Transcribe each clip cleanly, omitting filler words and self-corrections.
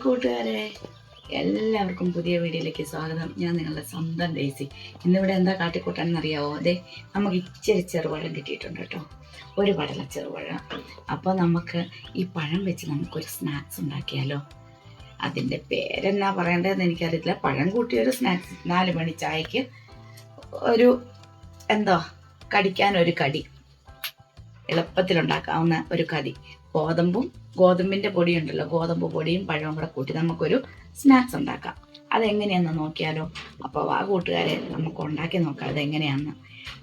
കൂട്ടുകാരെ, എല്ലാവർക്കും പുതിയ വീഡിയോയിലേക്ക് സ്വാഗതം. ഞാൻ നിങ്ങളുടെ സ്വന്തം ഡേസി. ഇന്നിവിടെ എന്താ കാട്ടിക്കൂട്ടാനെന്നറിയാവോ? അതെ, നമുക്ക് ഇച്ചിരി ചെറുപഴം കിട്ടിയിട്ടുണ്ട് കേട്ടോ, ഒരു പടല ചെറുപഴം. അപ്പോൾ നമുക്ക് ഈ പഴം വെച്ച് നമുക്കൊരു സ്നാക്സ് ഉണ്ടാക്കിയാലോ? അതിൻ്റെ പേരെന്നാ പറയേണ്ടതെന്ന് എനിക്കറിയത്തില്ല. പഴം കൂട്ടിയൊരു സ്നാക്സ്, 4 മണി ചായക്ക് ഒരു എന്താ കടിക്കാനൊരു കടി, എളുപ്പത്തിലുണ്ടാക്കാവുന്ന ഒരു കടി. ഗോതമ്പിൻ്റെ പൊടിയുണ്ടല്ലോ, ഗോതമ്പ് പൊടിയും പഴവും കൂടെ കൂട്ടി നമുക്കൊരു സ്നാക്സ് ഉണ്ടാക്കാം. അതെങ്ങനെയാണെന്ന് നോക്കിയാലോ? അപ്പോൾ വാ കൂട്ടുകാരെ, നമുക്ക് ഉണ്ടാക്കി നോക്കാം അതെങ്ങനെയാണെന്ന്.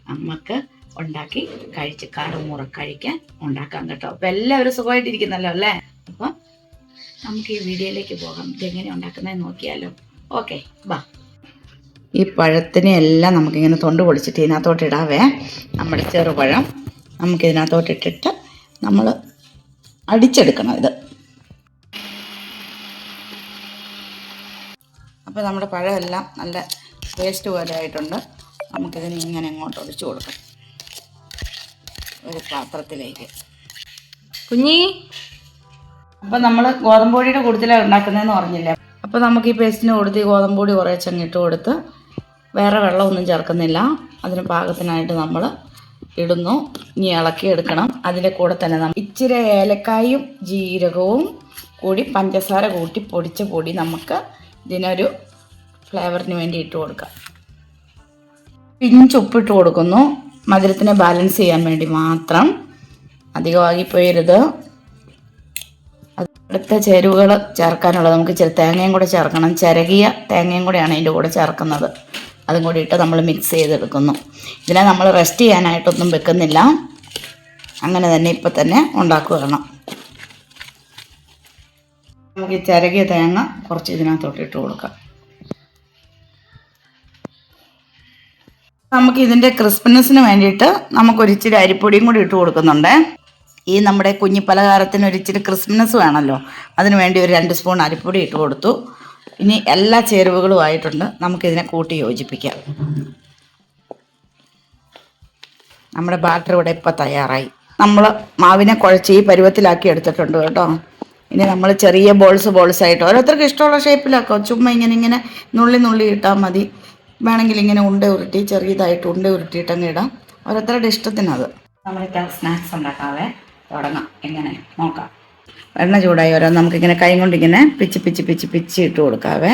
നമുക്ക് ഉണ്ടാക്കി കാടുമുറ കഴിക്കാൻ ഉണ്ടാക്കാം കേട്ടോ. അപ്പം എല്ലാവരും സുഖമായിട്ടിരിക്കുന്നല്ലോ അല്ലേ? അപ്പം നമുക്ക് ഈ വീഡിയോയിലേക്ക് പോകാം. ഇതെങ്ങനെ ഉണ്ടാക്കുന്നതെന്ന് നോക്കിയാലോ? ഓക്കെ, വാ. ഈ പഴത്തിനെ എല്ലാം നമുക്കിങ്ങനെ തൊണ്ട് പൊളിച്ചിട്ട് ഇതിനകത്തോട്ട് ഇടാവേ. നമ്മുടെ ചെറുപഴം നമുക്കിതിനകത്തോട്ടിട്ടിട്ട് നമ്മൾ അടിച്ചെടുക്കണം ഇത്. അപ്പോൾ നമ്മുടെ പഴമെല്ലാം നല്ല പേസ്റ്റ് പോലെ ആയിട്ടുണ്ട്. നമുക്കിതിന് ഇങ്ങനെ ഇങ്ങോട്ട് ഒഴിച്ചു കൊടുക്കാം ഒരു പാത്രത്തിലേക്ക്. കുഞ്ഞി, അപ്പോൾ നമ്മൾ ഗോതമ്പ് പൊടിയുടെ കൂടുതലാണ് ഉണ്ടാക്കുന്നതെന്ന് പറഞ്ഞില്ലേ. അപ്പോൾ നമുക്ക് ഈ പേസ്റ്റിന് കൊടുത്ത് ഈ ഗോതമ്പ് പൊടി കുറേ ചങ്ങിട്ട് കൊടുത്ത് വേറെ വെള്ളമൊന്നും ചേർക്കുന്നില്ല. അതിന് പാകത്തിനായിട്ട് നമ്മൾ ഇടുന്നു. ഇനി ഇളക്കി എടുക്കണം. അതിൻ്റെ കൂടെ തന്നെ നമ്മൾ ഇച്ചിരി ഏലക്കായും ജീരകവും കൂടി പഞ്ചസാര കൂട്ടി പൊടിച്ച പൊടി നമുക്ക് ഇതിനൊരു ഫ്ലേവറിന് വേണ്ടി ഇട്ട് കൊടുക്കാം. പിഞ്ച് ഉപ്പിട്ട് കൊടുക്കുന്നു, മധുരത്തിനെ ബാലൻസ് ചെയ്യാൻ വേണ്ടി മാത്രം. അധികമാകിപ്പോയരുത്. അടുത്ത ചേരുവകൾ ചേർക്കാനുള്ളത് നമുക്ക് ഇച്ചിരി തേങ്ങയും കൂടെ ചേർക്കണം. ചിരകിയ തേങ്ങയും കൂടെയാണ് അതിൻ്റെ കൂടെ ചേർക്കുന്നത്. അതും കൂടി ഇട്ട് നമ്മൾ മിക്സ് ചെയ്തെടുക്കുന്നു. ഇതിനെ നമ്മൾ റെസ്റ്റ് ചെയ്യാനായിട്ടൊന്നും വെക്കുന്നില്ല, അങ്ങനെ തന്നെ ഇപ്പം തന്നെ ഉണ്ടാക്കുകയാണ്. നമുക്ക് ഈ ചിരകിയ തേങ്ങ കുറച്ച് ഇതിനകത്തോട്ട് ഇട്ട് കൊടുക്കാം. നമുക്ക് ഇതിൻ്റെ ക്രിസ്പിനെസ്സിന് വേണ്ടിയിട്ട് നമുക്കൊരിച്ചിരി അരിപ്പൊടിയും കൂടി ഇട്ട് കൊടുക്കുന്നുണ്ട്. ഈ നമ്മുടെ കുഞ്ഞിപ്പലഹാരത്തിന് ഒരിച്ചിരി ക്രിസ്പിനെസ് വേണമല്ലോ, അതിന് വേണ്ടി ഒരു 2 സ്പൂൺ അരിപ്പൊടി ഇട്ട് കൊടുത്തു. ഇനി എല്ലാ ചേരുവകളും ആയിട്ടുണ്ട്, നമുക്കിതിനെ കൂട്ടി യോജിപ്പിക്കാം. നമ്മുടെ ബാറ്റർ ഇവിടെ ഇപ്പം തയ്യാറായി. നമ്മൾ മാവിനെ കുഴച്ച് ഈ പരുവത്തിലാക്കി എടുത്തിട്ടുണ്ട് കേട്ടോ. ഇനി നമ്മൾ ചെറിയ ബോൾസ് ആയിട്ട് ഓരോരുത്തർക്ക് ഇഷ്ടമുള്ള ഷേപ്പിലാക്കാം. ചുമ്മാ ഇങ്ങനെ നുള്ളി ഇട്ടാൽ മതി. വേണമെങ്കിൽ ഇങ്ങനെ ചെറിയതായിട്ട് ഉണ്ട ഉരുട്ടിയിട്ടങ്ങ് ഇടാം. ഓരോരുത്തരുടെ ഇഷ്ടത്തിനത്. നമ്മളിപ്പോൾ സ്നാക്സ് ഉണ്ടാക്കാവേ തുടങ്ങാം. എങ്ങനെ നോക്കാം. എണ്ണ ചൂടായി നമുക്കിങ്ങനെ കൈ കൊണ്ടിങ്ങനെ പിച്ച് ഇട്ട് കൊടുക്കാവേ,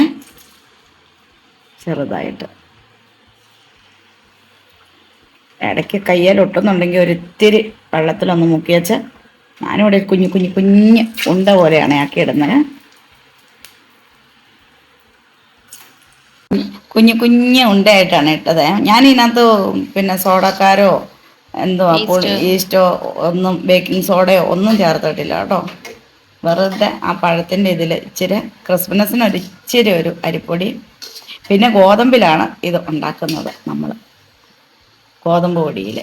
ചെറുതായിട്ട്. ഇടയ്ക്ക് കയ്യിൽ ഒട്ടുന്നുണ്ടെങ്കിൽ ഒരിത്തിരി വെള്ളത്തിലൊന്ന് മുക്കി വെച്ച് ഞാനിവിടെ കുഞ്ഞ് ഉണ്ട പോലെയാണ് ആക്കിയിടുന്നത്. കുഞ്ഞ് ഉണ്ടയായിട്ടാണ് ഇട്ടത്. ഞാനിതിനകത്ത് പിന്നെ സോഡക്കാരോ ഈസ്റ്റോ ഒന്നും ബേക്കിംഗ് സോഡയോ ഒന്നും ചേർത്തിട്ടില്ല കേട്ടോ. വെറുതെ ആ പഴത്തിൻ്റെ ഇതിൽ ഇച്ചിരി ക്രിസ്പിനെസ്സിന് ഇച്ചിരി ഒരു അരിപ്പൊടി. പിന്നെ ഗോതമ്പിലാണ് ഇത് ഉണ്ടാക്കുന്നത്, നമ്മൾ ഗോതമ്പ് പൊടിയിൽ.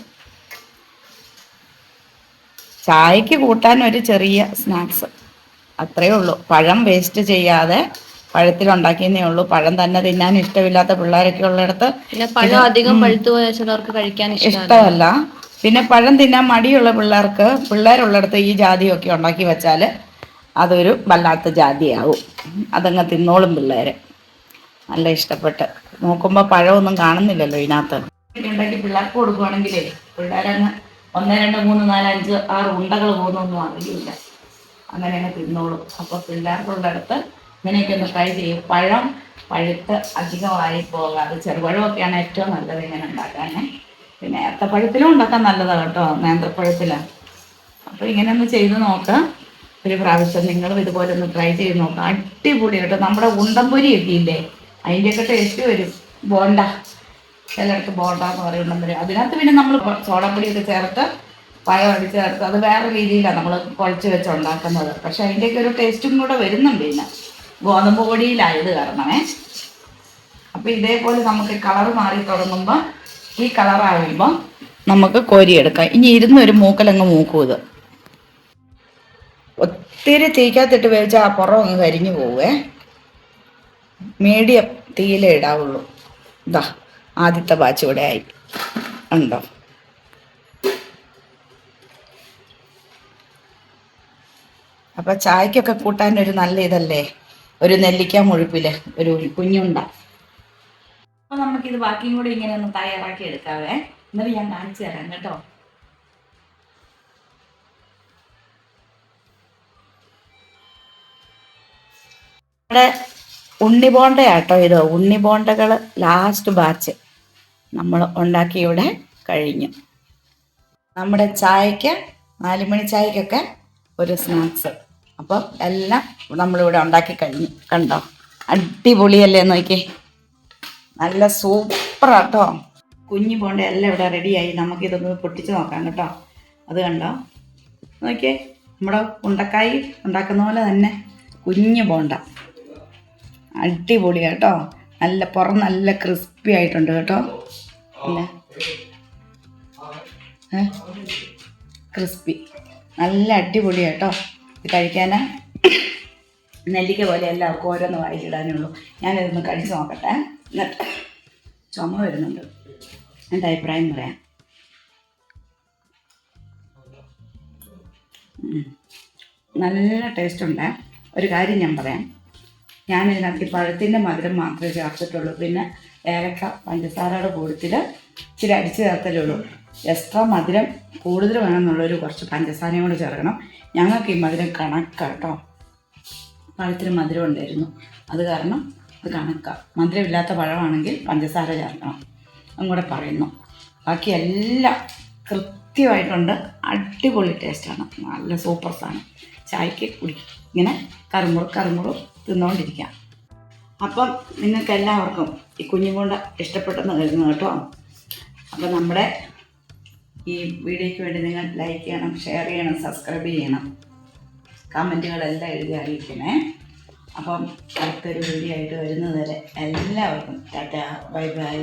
ചായക്ക് കൂട്ടാൻ ഒരു ചെറിയ സ്നാക്സ്, അത്രയേ ഉള്ളൂ. പഴം വേസ്റ്റ് ചെയ്യാതെ പഴത്തിലുണ്ടാക്കിയെന്നേ ഉള്ളൂ. പഴം തന്നെ തിന്നാൻ ഇഷ്ടമില്ലാത്ത പിള്ളേരൊക്കെ ഉള്ളിടത്ത് പഴം അധികം പഴുത്തു പോയാൽ ചിലർക്ക് കഴിക്കാൻ ഇഷ്ടമല്ല. പിന്നെ പഴം തിന്നാൻ മടിയുള്ള പിള്ളേരുള്ളിടത്ത് ഈ ജാതിയൊക്കെ ഉണ്ടാക്കി വെച്ചാൽ അതൊരു വല്ലാത്ത ജാതിയാവും. അതങ്ങ് തിന്നോളും പിള്ളേർ. നല്ല ഇഷ്ടപ്പെട്ട് നോക്കുമ്പോൾ പഴമൊന്നും കാണുന്നില്ലല്ലോ ഇതിനകത്ത്. ഉണ്ടാക്കി പിള്ളേർക്ക് കൊടുക്കുവാണെങ്കിലേ പിള്ളേരങ്ങ് 1 2 3 4 5 6 ഉണ്ടകൾ പോകുന്നൊന്നും അറിയില്ല, അങ്ങനെ അങ്ങ് തിന്നോളും. അപ്പോൾ പിള്ളേർക്കുള്ളിടത്ത് ഇങ്ങനെയൊക്കെ ഒന്ന് ട്രൈ ചെയ്യും. പഴം പഴുത്ത് അധികമായി പോകാതെ ചെറുപഴമൊക്കെയാണ് ഏറ്റവും നല്ലത് ഇങ്ങനെ ഉണ്ടാക്കാൻ. പിന്നെ ഏത്തപ്പഴത്തിലും ഉണ്ടാക്കാൻ നല്ലതാണ് കേട്ടോ, നേന്ത്രപ്പഴത്തിലാണ്. അപ്പോൾ ഇങ്ങനെ ഒന്ന് ചെയ്ത് നോക്കാം ഒരു പ്രാവശ്യം. നിങ്ങളും ഇതുപോലെ ഒന്ന് ട്രൈ ചെയ്ത് നോക്കാം. അടിപൊളി കേട്ടോ. നമ്മുടെ ഉണ്ടംപൊരിയൊക്കെ ഇല്ലേ, അതിൻ്റെയൊക്കെ ടേസ്റ്റ് വരും. ബോണ്ട, ചിലർക്ക് ബോണ്ട എന്ന് പറയും ഉണ്ടംപൊരി. അതിനകത്ത് പിന്നെ നമ്മൾ സോഡാപ്പൊടിയൊക്കെ ചേർത്ത് പഴം അടിച്ച് ചേർത്ത് അത് വേറെ രീതിയിലാണ് നമ്മൾ കുഴച്ച് വെച്ച് ഉണ്ടാക്കുന്നത്. പക്ഷെ അതിൻ്റെയൊക്കെ ഒരു ടേസ്റ്റും കൂടെ വരുന്നുണ്ട് പിന്നെ ഗോതമ്പ് പൊടിയിലായത് കാരണമേ. അപ്പോൾ ഇതേപോലെ നമുക്ക് കളർ മാറി തുടങ്ങുമ്പോൾ, ഈ കളറാകുമ്പോൾ നമുക്ക് കോരിയെടുക്കാം. ഇനി ഇരുന്നൊരു മൂക്കലങ്ങ് മൂക്കും. ഇത് ഒത്തിരി തീക്കകത്തിട്ട് വേവിച്ചാൽ ആ പുറം അങ്ങ് കരിഞ്ഞു പോവേ. മീഡിയം തീയിലേ ഇടാവുള്ളൂ. ഇതാ ആദ്യത്തെ ബാച്ച് ഇവിടെ ആയി ഉണ്ടോ. അപ്പോൾ ചായക്കൊക്കെ കൂട്ടാനൊരു നല്ല ഇതല്ലേ. ഒരു നെല്ലിക്ക മുഴുപ്പില് ഒരു കുഞ്ഞുണ്ട. അപ്പോൾ നമുക്കിത് ബാക്കിയും കൂടി ഇങ്ങനെ ഒന്ന് തയ്യാറാക്കി എടുക്കാവേ. എന്നിട്ട് ഞാൻ കാണിച്ചു തരാം കേട്ടോ. നമ്മുടെ ഉണ്ണിബോണ്ടയാട്ടോ ഇത്. ഉണ്ണിബോണ്ടകൾ ലാസ്റ്റ് ബാച്ച് നമ്മൾ ഉണ്ടാക്കി ഇവിടെ കഴിഞ്ഞു. നമ്മുടെ ചായക്ക് 4 മണി ചായക്കൊക്കെ ഒരു സ്നാക്സ്. അപ്പം എല്ലാം നമ്മളിവിടെ ഉണ്ടാക്കി കഴിഞ്ഞു. കണ്ടോ, അടിപൊളിയല്ലേ നോക്കി, നല്ല സൂപ്പറാട്ടോ. കുഞ്ഞു ബോണ്ട എല്ലാം ഇവിടെ റെഡിയായി. നമുക്കിതൊന്ന് പൊട്ടിച്ച് നോക്കാം കേട്ടോ. അത് കണ്ടോ, നോക്കിയേ, നമ്മുടെ ഉണ്ടക്കായി ഉണ്ടാക്കുന്ന പോലെ തന്നെ കുഞ്ഞു ബോണ്ട. അടിപൊളി കേട്ടോ. നല്ല പുറം നല്ല ക്രിസ്പി ആയിട്ടുണ്ട് കേട്ടോ. അല്ല ക്രിസ്പി, നല്ല അടിപൊളി കേട്ടോ. ഇത് കഴിക്കാൻ നെല്ലിക്ക പോലെ എല്ലാവർക്കും ഓരോന്ന് വായിച്ചിടാനേ ഉള്ളൂ. ഞാനിതൊന്ന് കഴിച്ച് നോക്കട്ടെ, എന്നിട്ട് ചുമ വരുന്നുണ്ട്, എൻ്റെ അഭിപ്രായം പറയാം. നല്ല ടേസ്റ്റ് ഉണ്ട്. ഒരു കാര്യം ഞാൻ പറയാം, ഞാനിതിനകത്ത് പഴത്തിൻ്റെ മധുരം മാത്രമേ ചേർത്തിട്ടുള്ളൂ. പിന്നെ ഏലക്ക പഞ്ചസാരയുടെ കൂട്ടത്തിൽ ഇച്ചിരി അടിച്ച് ചേർത്തലുള്ളൂ. എക്സ്ട്രാ മധുരം കൂടുതൽ വേണമെന്നുള്ളൊരു കുറച്ച് പഞ്ചസാരയും കൂടി ചേർക്കണം. ഞങ്ങൾക്ക് ഈ മധുരം കണക്കാട്ടോ. പഴത്തിന് മധുരം ഉണ്ടായിരുന്നു, അത് കാരണം അത് കണക്കാം. മധുരമില്ലാത്ത പഴമാണെങ്കിൽ പഞ്ചസാര ചേർക്കണം, അതും കൂടെ പറയുന്നു. ബാക്കി എല്ലാം കൃത്യമായിട്ടുണ്ട്. അടിപൊളി ടേസ്റ്റാണ്, നല്ല സൂപ്പർ സാധനം. ചായക്ക് ഇങ്ങനെ കറുമുറു തിന്നുകൊണ്ടിരിക്കാം. അപ്പം നിങ്ങൾക്ക് എല്ലാവർക്കും ഈ കുഞ്ഞുകൊണ്ട് ഇഷ്ടപ്പെട്ടെന്ന് കരുതുന്നു കേട്ടോ. അപ്പം നമ്മുടെ ഈ വീഡിയോയ്ക്ക് വേണ്ടി നിങ്ങൾ ലൈക്ക് ചെയ്യണം, ഷെയർ ചെയ്യണം, സബ്സ്ക്രൈബ് ചെയ്യണം, കമൻറ്റുകളെല്ലാം എഴുതി അറിയിക്കണേ. അപ്പം അടുത്തൊരു വീഡിയോ ആയിട്ട് വരുന്നത് വരെ എല്ലാവർക്കും ടാറ്റാ, ബൈ ബൈ.